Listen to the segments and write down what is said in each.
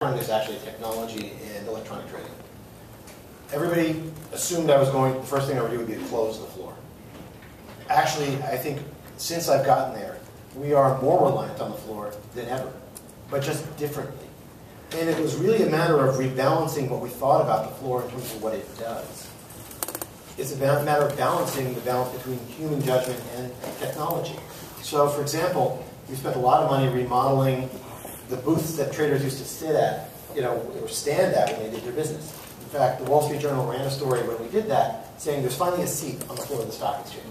is actually technology and electronic trading. Everybody assumed I was going, the first thing I would do would be to close the floor. Actually, I think since I've gotten there, we are more reliant on the floor than ever, but just differently. And it was really a matter of rebalancing what we thought about the floor in terms of what it does. It's a matter of balancing the balance between human judgment and technology. So, for example, we spent a lot of money remodeling the booths that traders used to sit at, or stand at when they did their business. In fact, the Wall Street Journal ran a story when we did that, saying there's finally a seat on the floor of the stock exchange.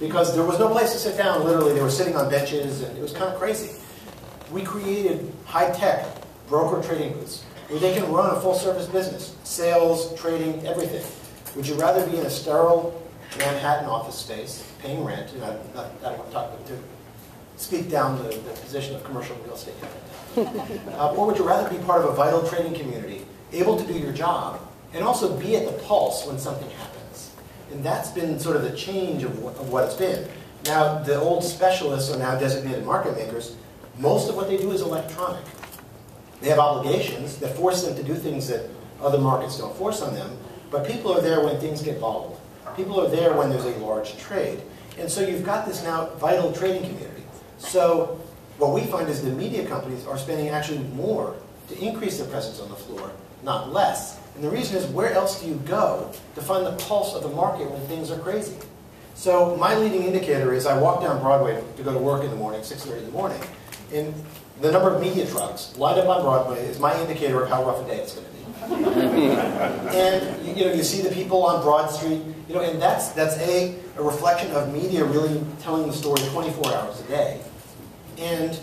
Because there was no place to sit down, literally. They were sitting on benches, and it was kind of crazy. We created high-tech broker trading booths where they can run a full-service business, sales, trading, everything. Would you rather be in a sterile Manhattan office space, paying rent, and I don't want to speak down the position of commercial real estate, or would you rather be part of a vital trading community, able to do your job, and also be at the pulse when something happens? And that's been sort of the change of what it's been. Now, the old specialists are now designated market makers. Most of what they do is electronic. They have obligations that force them to do things that other markets don't force on them, but people are there when things get volatile. People are there when there's a large trade. And so you've got this now vital trading community. So what we find is the media companies are spending actually more to increase their presence on the floor, not less. And the reason is, where else do you go to find the pulse of the market when things are crazy? So my leading indicator is I walk down Broadway to go to work in the morning, 6:30 in the morning, and the number of media trucks lined up on Broadway is my indicator of how rough a day it's going to be. And you see the people on Broad Street, and that's a reflection of media really telling the story 24 hours a day. And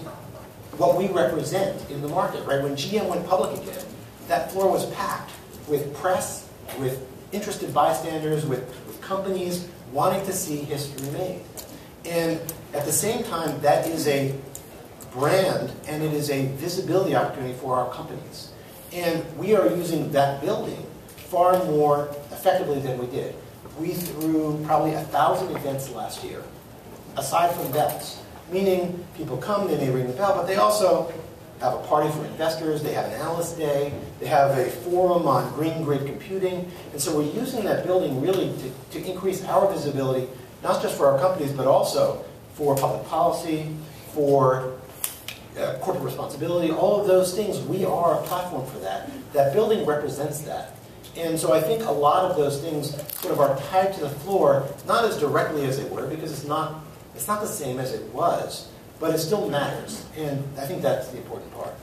what we represent in the market, right? When GM went public again, that floor was packed with press, with interested bystanders, with companies wanting to see history made. And at the same time, that is a brand and it is a visibility opportunity for our companies. And we are using that building far more effectively than we did. We threw probably 1,000 events last year, aside from bells. Meaning people come, they may ring the bell, but they also have a party for investors, they have an analyst day, they have a forum on green grid computing. And so we're using that building really to increase our visibility, not just for our companies, but also for public policy, for corporate responsibility, all of those things. We are a platform for that. That building represents that. And so I think a lot of those things sort of are tied to the floor, not as directly as they were, because it's not the same as it was, but it still matters. And I think that's the important part.